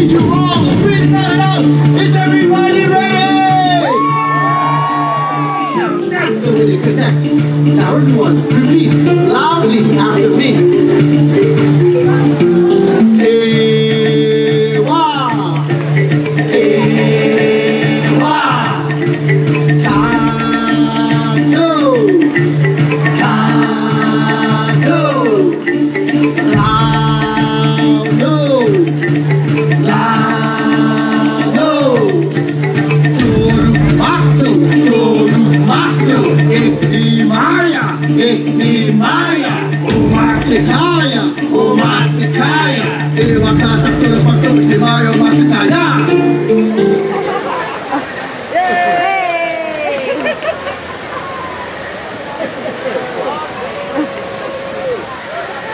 need you all to breathe that out. Is everybody ready? Now that's the way to connect. Now everyone, repeat loudly after me.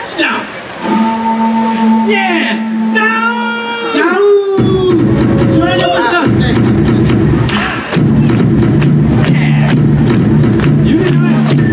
Stop! Yeah! Sound! Sound! Join up with us! Yeah! You can do it!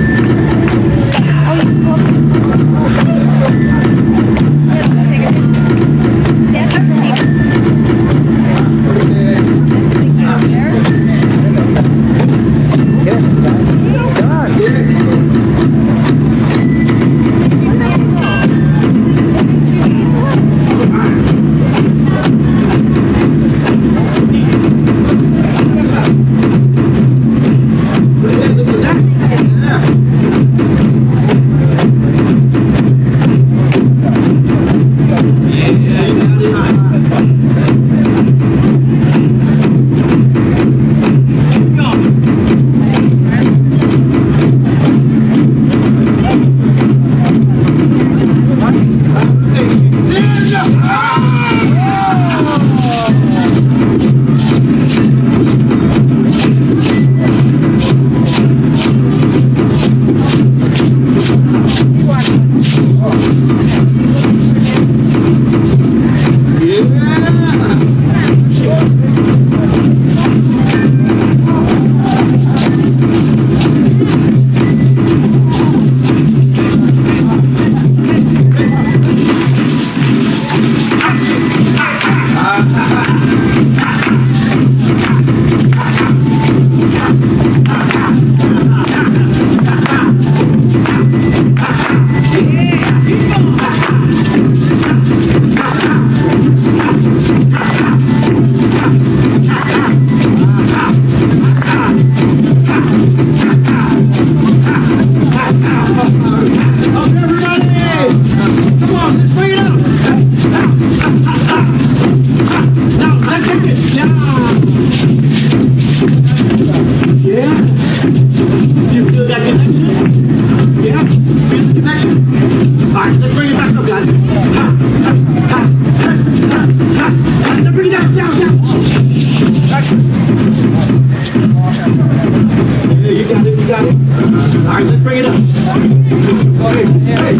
Right here.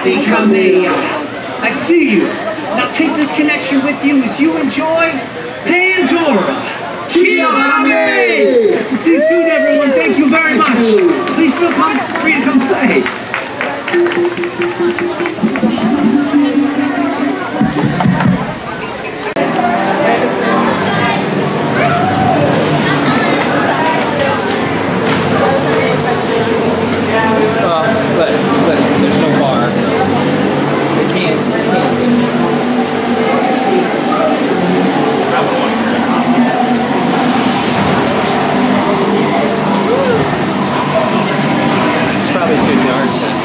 see coming. I see you. Now take this connection with you as you enjoy Pandora. Kialami! See you soon, everyone. Thank you very much. Please feel free to come play. Listen, there's no bar. We can't. It's probably 2 yards then.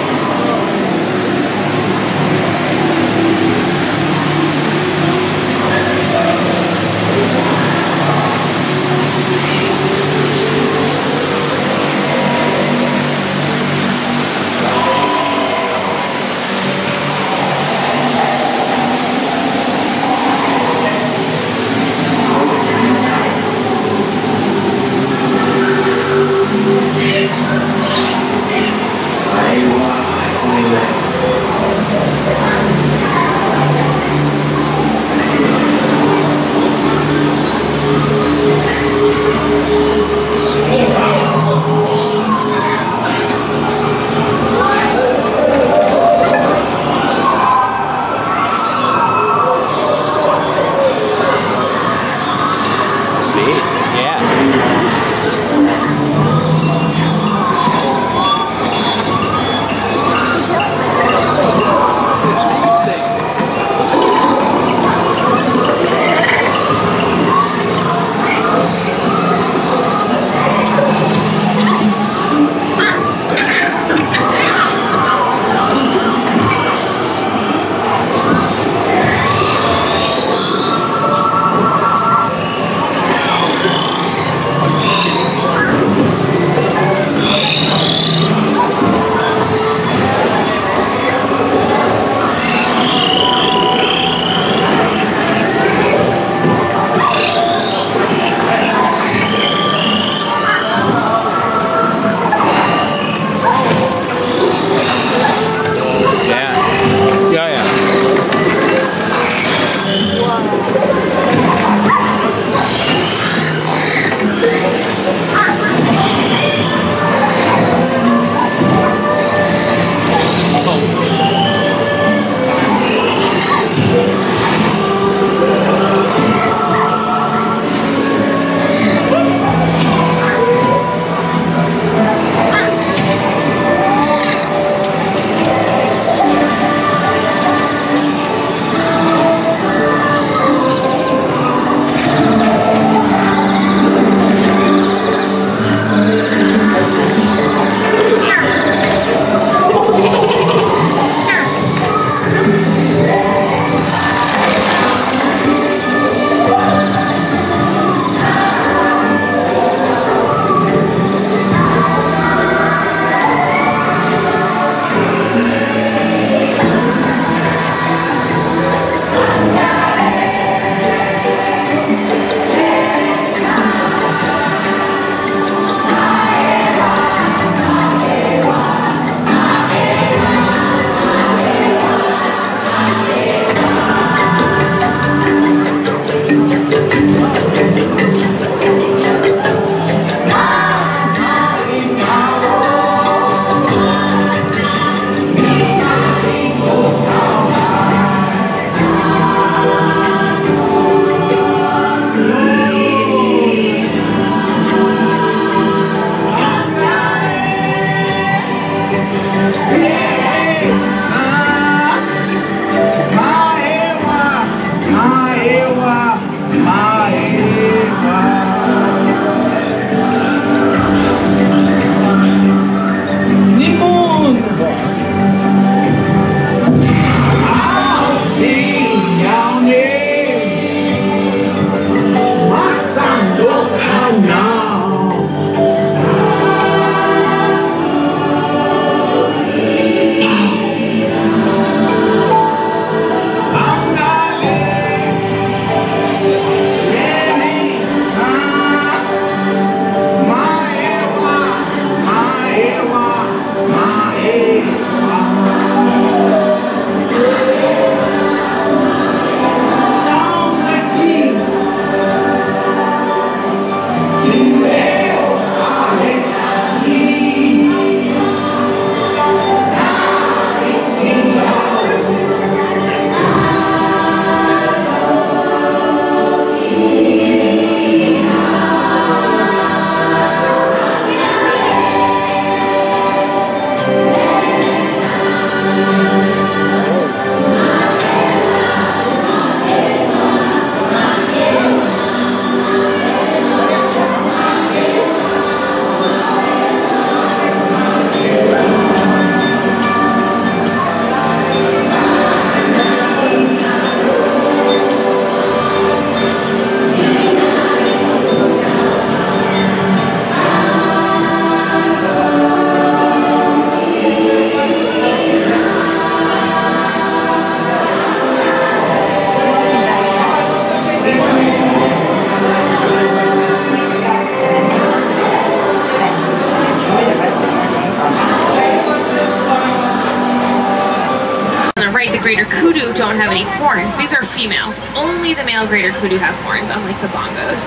the greater kudu don't have any horns. These are females. Only the male greater kudu have horns, unlike the bongos.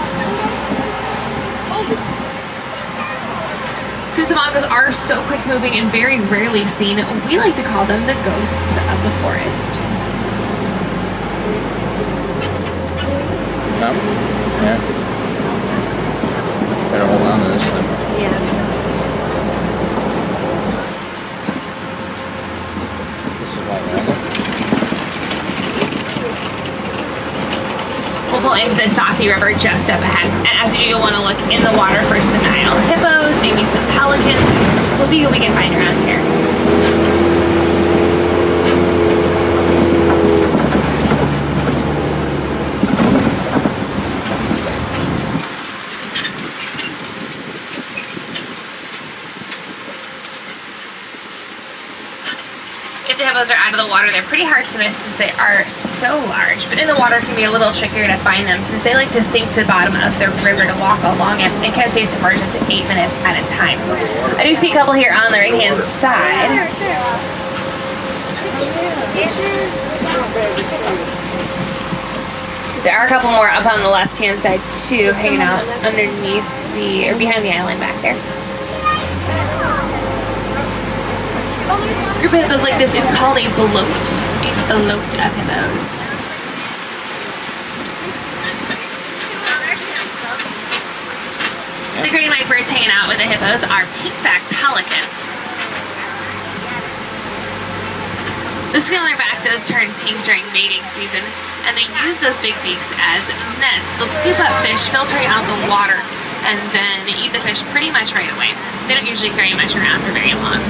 Since the bongos are so quick moving and very rarely seen, we like to call them the ghosts of the forest. Yeah. Better hold on to this thing. Yeah. This is why we're We'll pull into the Safi River just up ahead. And as you do, you'll want to look in the water for some Nile hippos, maybe some pelicans. We'll see who we can find around here. If the hippos are out of the water, they're pretty hard to miss since they are so large. But in the water, it can be a little trickier to find them since they like to sink to the bottom of the river to walk along it and can stay submerged up to 8 minutes at a time. I do see a couple here on the right-hand side. There are a couple more up on the left-hand side too, hanging out underneath or behind the island back there. A group of hippos like this is called a belote of hippos. The green white birds hanging out with the hippos are pink-back pelicans. The skin on their back does turn pink during mating season, and they use those big beaks as nets. They'll scoop up fish, filtering out the water, and then eat the fish pretty much right away. They don't usually carry much around for very long.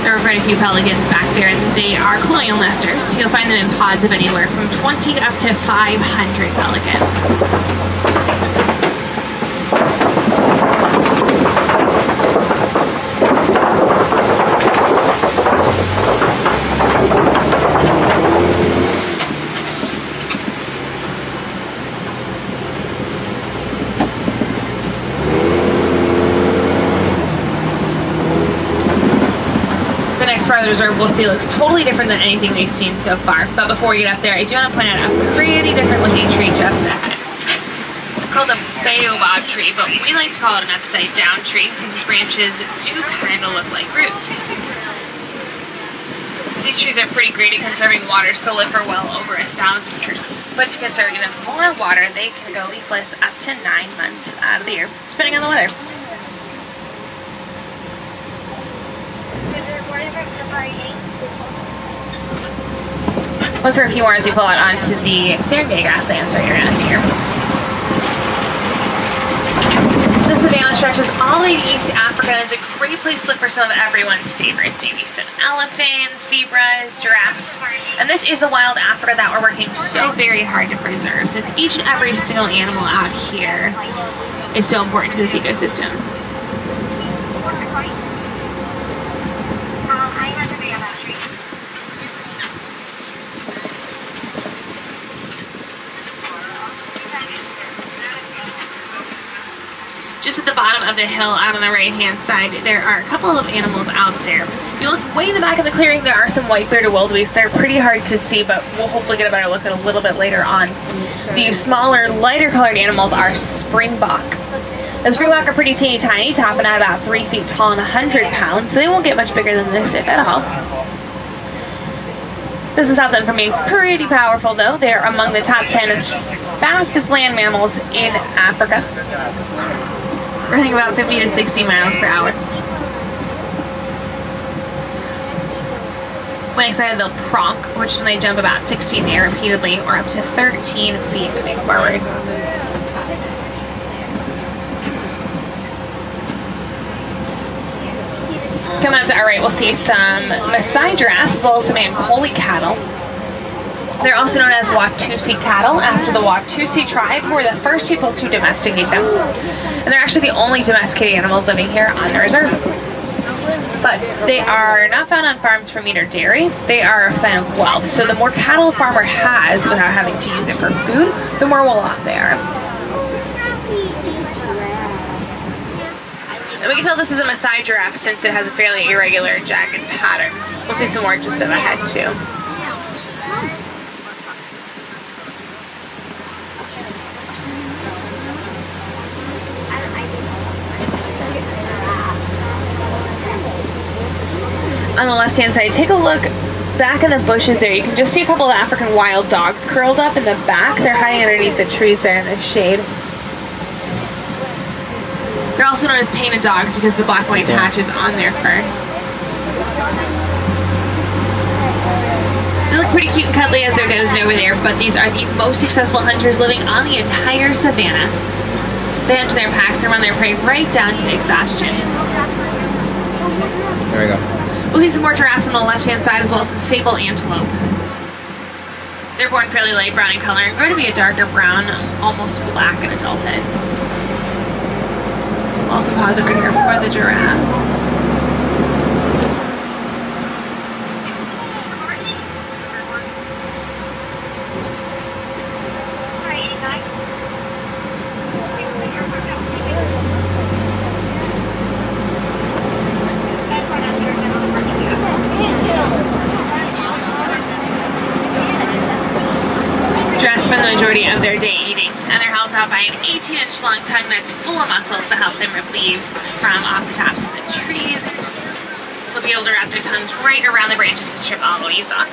There are quite a few pelicans back there, and they are colonial nesters. You'll find them in pods of anywhere from 20 up to 500 pelicans. Part of the reserve we'll see looks totally different than anything we've seen so far. But before we get up there, I do want to point out a pretty different looking tree just ahead. It's called a Baobab tree, but we like to call it an upside down tree since its branches do kind of look like roots. These trees are pretty great at conserving water, so they'll live for well over 1,000 years. But to conserve even more water, they can go leafless up to 9 months out of the year, depending on the weather. Look for a few more as we pull out onto the Serengeti grasslands right around here. The savannah stretches all the way to East Africa and is a great place to look for some of everyone's favorites, maybe some elephants, zebras, giraffes. And this is a wild Africa that we're working so very hard to preserve, since each and every single animal out here is so important to this ecosystem. Just at the bottom of the hill out on the right-hand side, there are a couple of animals out there. If you look way in the back of the clearing, there are some white-bearded wildebeest. They're pretty hard to see, but we'll hopefully get a better look at a little bit later on. The smaller, lighter-colored animals are Springbok. The Springbok are pretty teeny tiny, topping out about 3 feet tall and 100 pounds, so they won't get much bigger than this, if at all. Doesn't stop them from being pretty powerful, though. They're among the top 10 fastest land mammals in Africa, running about 50 to 60 miles per hour. When excited, they'll pronk, which when they jump about 6 feet in the air repeatedly, or up to 13 feet moving forward. Coming up to our right, we'll see some Masai giraffes, as well as some Ankole cattle. They're also known as Watusi cattle, after the Watusi tribe, who were the first people to domesticate them. And they're actually the only domesticated animals living here on the reserve. But they are not found on farms for meat or dairy. They are a sign of wealth. So the more cattle a farmer has without having to use it for food, the more well off they are. tell this is a Masai giraffe since it has a fairly irregular jagged pattern. We'll see some more just of the head too. On the left-hand side, take a look back in the bushes there. You can just see a couple of African wild dogs curled up in the back. They're hiding underneath the trees there in the shade. They're also known as painted dogs because of the black and white patches on their fur. They look pretty cute and cuddly as they're dozing over there, but these are the most successful hunters living on the entire savannah. They hunt in their packs and run their prey right down to exhaustion. There we go. We'll see some more giraffes on the left-hand side as well as some sable antelope. They're born fairly light brown in color and grow to be a darker brown, almost black in adulthood. Also pause over here for the giraffes. Spend the majority of their day eating, and they're held out by an 18-inch long tongue that's full of muscles to help them rip leaves from off the tops of the trees. They'll be able to wrap their tongues right around the branches to strip all the leaves off.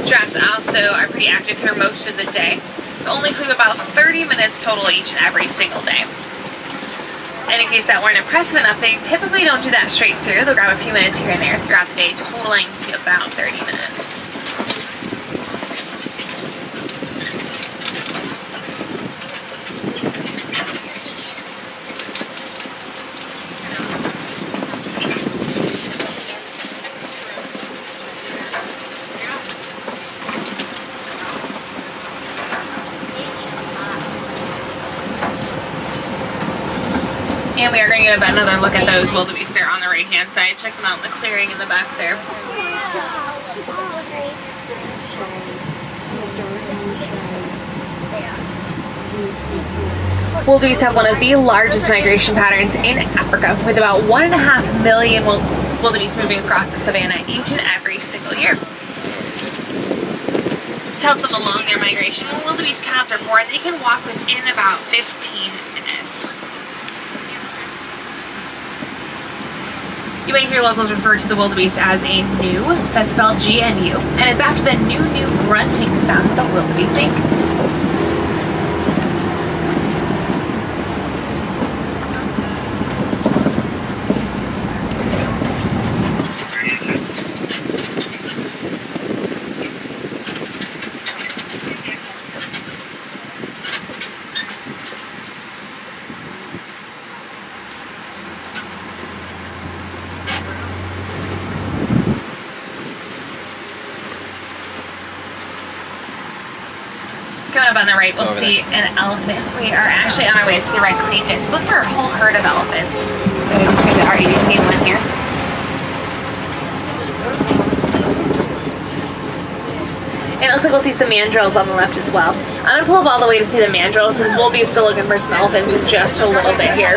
Giraffes also are pretty active through most of the day. They'll only sleep about 30 minutes total each and every single day. And in case that weren't impressive enough, they typically don't do that straight through. They'll grab a few minutes here and there throughout the day, totaling to about 30 minutes. And we are going to get another look at those wildebeest there on the right-hand side. Check them out in the clearing in the back there. Wildebeest have one of the largest migration patterns in Africa, with about 1.5 million wildebeest moving across the savannah each and every single year. To help them along their migration, when wildebeest calves are born, they can walk within about 15 minutes. You may hear locals refer to the wildebeest as a gnu, that's spelled G-N-U, and it's after the new grunting sound that the wildebeest make. Coming up on the right, we'll see an elephant. We are actually on our way to the red Cletus. Look for a whole herd of elephants. So it's going to be our EDC one here. And it looks like we'll see some mandrills on the left as well. I'm going to pull up all the way to see the mandrills since we'll be still looking for some elephants in just a little bit here.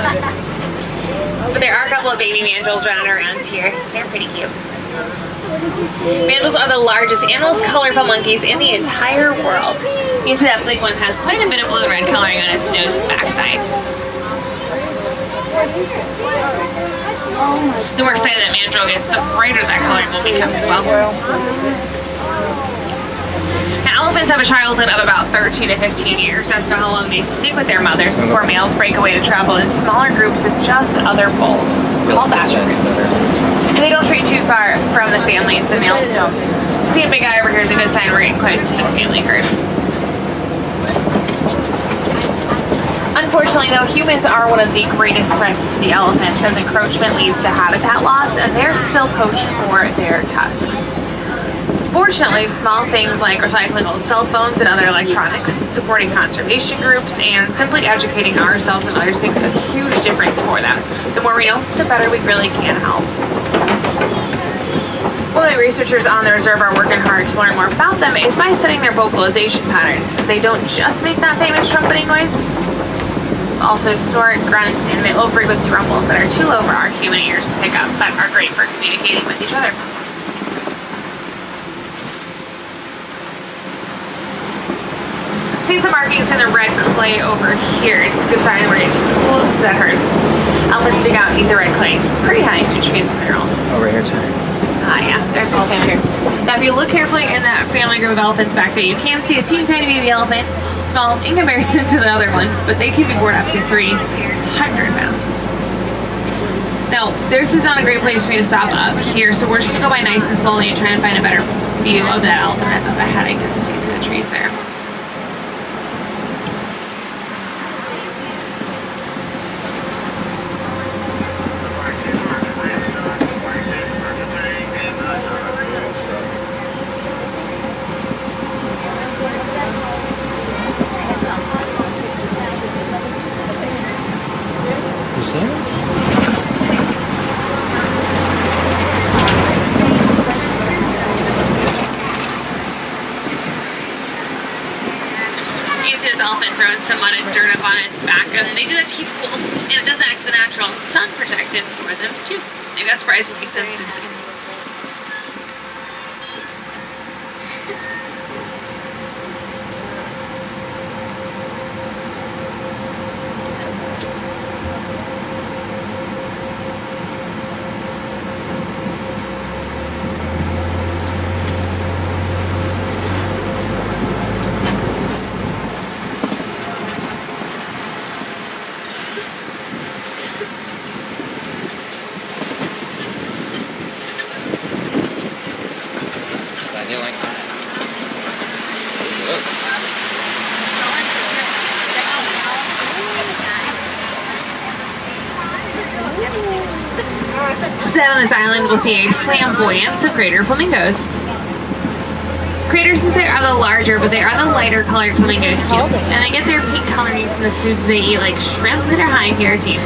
But there are a couple of baby mandrills running around here, so they're pretty cute. Mandrills are the largest and most colorful monkeys in the entire world. You can see that big one has quite a bit of blue and red coloring on its nose and backside. The more excited that mandrill gets, the brighter that coloring will become as well. Now, elephants have a childhood of about 13 to 15 years. That's about how long they stick with their mothers before males break away to travel in smaller groups of just other bulls, called bachelor groups. They don't stray too far from the families, the males don't. Seeing a big guy over here is a good sign we're getting close to the family herd. Unfortunately though, humans are one of the greatest threats to the elephants as encroachment leads to habitat loss and they're still poached for their tusks. Fortunately, small things like recycling old cell phones and other electronics, supporting conservation groups, and simply educating ourselves and others makes a huge difference for them. The more we know, the better we really can help. One of my researchers on the reserve are working hard to learn more about them is by studying their vocalization patterns, since they don't just make that famous trumpeting noise. also snort, grunt, and emit low frequency rumbles that are too low for our human ears to pick up, but are great for communicating with each other. Seeing some markings in the red clay over here. It's a good sign that we're getting close to that herd. Elephants dig out and eat the red clay. It's pretty high in nutrients and minerals. Over here too. Yeah, there's an elephant here. Now if you look carefully in that family group of elephants back there, you can see a teeny tiny baby elephant, small in comparison to the other ones, but they can be born up to 300 pounds. Now, this is not a great place for me to stop up here, so we're just gonna go by nice and slowly and try and find a better view of that elephant that's up ahead. I can see through the trees there. Some mud and dirt up on its back, and they do that to keep it cool, and it does act as a natural sun protectant for them too. They've got surprisingly sensitive skin. Just ahead on this island, we'll see a flamboyance of greater flamingos. Craters, since they are the larger, but they are the lighter colored flamingos too. And they get their pink coloring from the foods they eat, like shrimp that are high in keratin.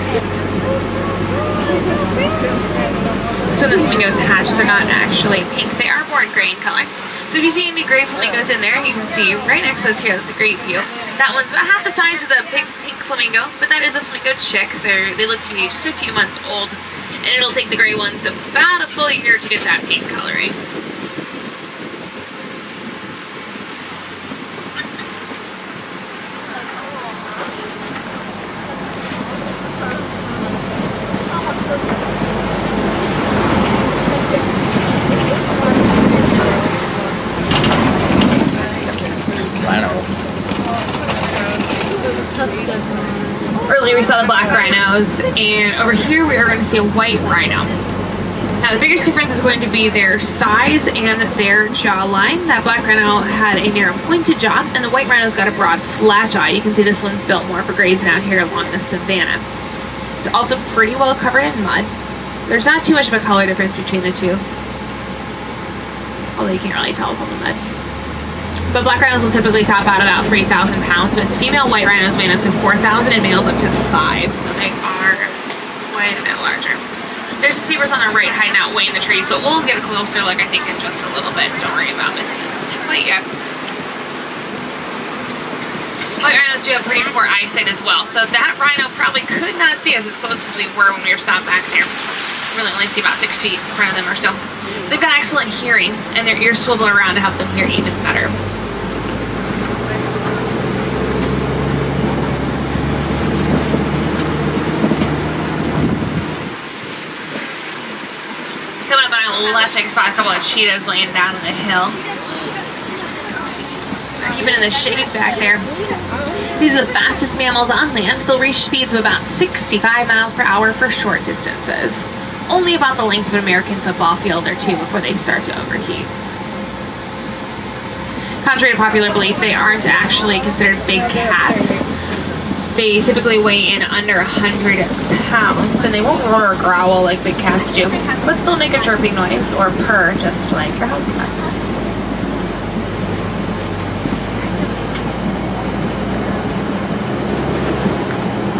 So when the flamingos hatch, they're not actually pink, they are born gray in color. So if you see any gray flamingos in there, you can see right next to us here, that's a great view. That one's about half the size of the pink flamingo, but that is a flamingo chick. They look to be just a few months old, and it'll take the gray ones about a full year to get that pink coloring. Earlier we saw the black rhinos, and over here we are going to see a white rhino. Now the biggest difference is going to be their size and their jawline. That black rhino had a narrow pointed jaw, and the white rhino's got a broad flat jaw. You can see this one's built more for grazing out here along the savanna. It's also pretty well covered in mud. There's not too much of a color difference between the two, although you can't really tell from the mud. But black rhinos will typically top out about 3,000 pounds, with female white rhinos weighing up to 4,000 and males up to 5, so they are quite a bit larger. There's some zebras on the right hiding out way in the trees, but we'll get a closer look, I think, in just a little bit, so don't worry about missing it quite yet. White rhinos do have pretty poor eyesight as well, so that rhino probably could not see us as close as we were when we were stopped back there. Really only see about 6 feet in front of them or so. They've got excellent hearing, and their ears swivel around to help them hear even better. Coming up on our left, I can spot a couple of cheetahs laying down on the hill. They're keeping in the shade back there. These are the fastest mammals on land. They'll reach speeds of about 65 miles per hour for short distances. Only about the length of an American football field or two before they start to overheat. Contrary to popular belief, they aren't actually considered big cats. They typically weigh in under 100 pounds, and they won't roar or growl like big cats do, but they'll make a chirping noise or purr just like your house cat.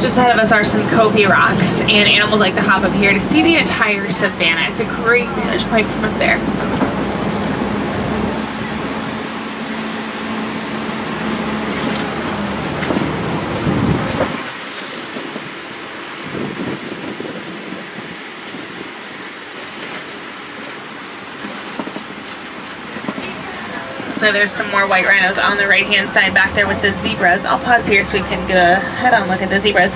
Just ahead of us are some Kopi rocks, and animals like to hop up here to see the entire savanna. It's a great vantage point from up there. like there's some more white rhinos on the right-hand side back there with the zebras. I'll pause here so we can get a head-on look at the zebras.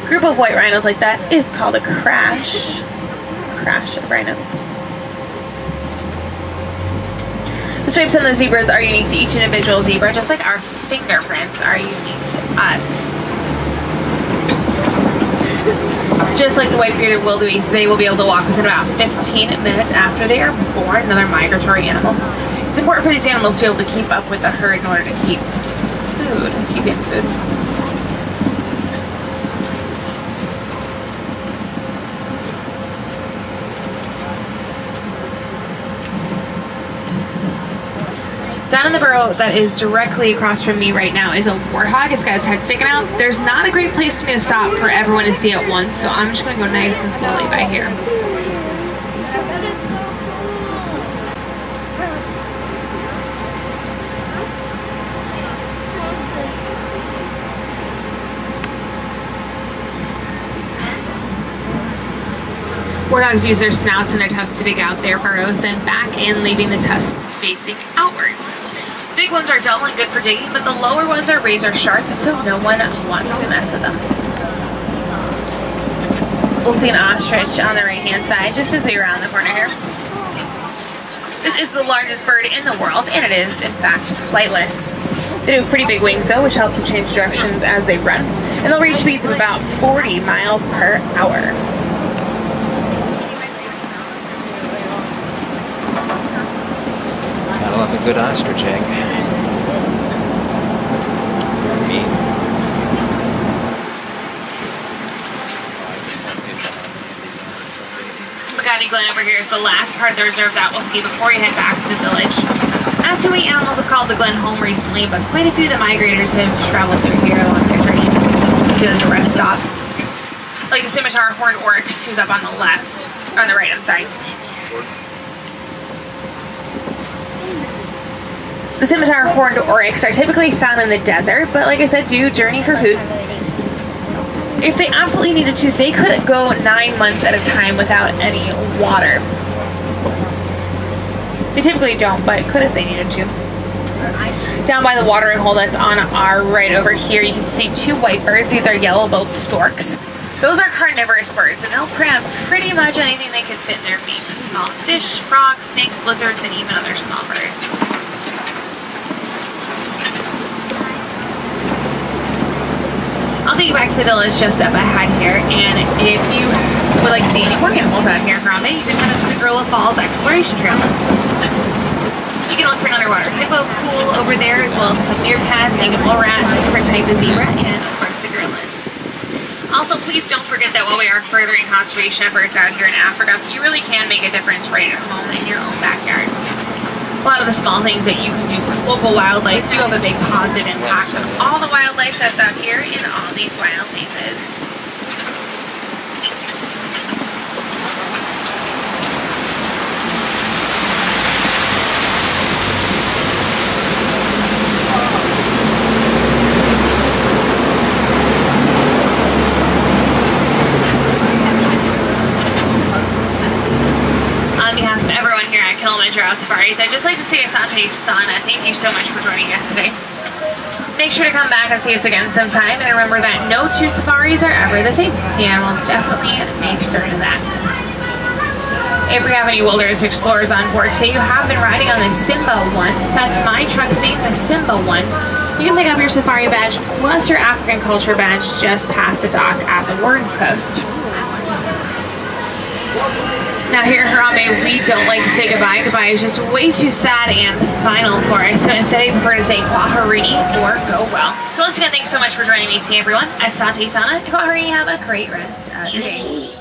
Group of white rhinos like that is called a crash. Crash of rhinos. The stripes on the zebras are unique to each individual zebra, just like our fingerprints are unique to us. Just like the white-bearded wildebeest, they will be able to walk within about 15 minutes after they are born, another migratory animal. It's important for these animals to be able to keep up with the herd in order to keep getting food. Down in the burrow that is directly across from me right now is a warthog. It's got its head sticking out. There's not a great place for me to stop for everyone to see at once, so I'm just going to go nice and slowly by here. That is so cool. Warthogs use their snouts and their tusks to dig out their burrows, then back in, leaving the tusks facing outwards. The big ones are dull and good for digging, but the lower ones are razor sharp, so no one wants to mess with them. We'll see an ostrich on the right-hand side, just as we round the corner here. This is the largest bird in the world, and it is, in fact, flightless. They have pretty big wings, though, which help them change directions as they run, and they'll reach speeds of about 40 miles per hour. Gotta love a good ostrich egg. Meat. Magadi Glen over here is the last part of the reserve that we'll see before we head back to the village. Not too many animals have called the Glen home recently, but quite a few of the migrators have traveled through here along their journey. So there's a rest stop. Like the scimitar horned oryx, who's up on the left, or on the right, I'm sorry. The scimitar horned oryx are typically found in the desert, but like I said, do journey for food. If they absolutely needed to, they could go 9 months at a time without any water. They typically don't, but could if they needed to. Down by the watering hole that's on our right over here, you can see two white birds. These are yellow-billed storks. Those are carnivorous birds, and they'll prey on pretty much anything they can fit in their beaks. Small fish, frogs, snakes, lizards, and even other small birds. I'll take you back to the village just up ahead here, and if you would like to see any more animals out here in Harambe, you can head up to the Gorilla Falls Exploration Trail. You can look for an underwater hippo pool over there, as well as some meerkats, even mole rats, different type of zebra, and of course the gorillas. Also, please don't forget that while we are furthering conservation efforts out here in Africa, you really can make a difference right at home in your own backyard. A lot of the small things that you can do for local wildlife do have a big positive impact on all the wildlife that's out here in all these wild places. Safaris. I'd just like to say Asante's son, thank you so much for joining us today. Make sure to come back and see us again sometime, and remember that no two safaris are ever the same. The animals definitely make certain of that. If we have any wilderness explorers on board today who have been riding on the Simba 1, that's my truck's name, the Simba 1, you can pick up your safari badge plus your African culture badge just past the dock at the warden's post. Now here in Harambe, we don't like to say goodbye. Goodbye is just way too sad and final for us. So instead I prefer to say Kwaherini or go well. So once again, thanks so much for joining me today, everyone. Asante Sana. Kwaherini, have a great rest of your day.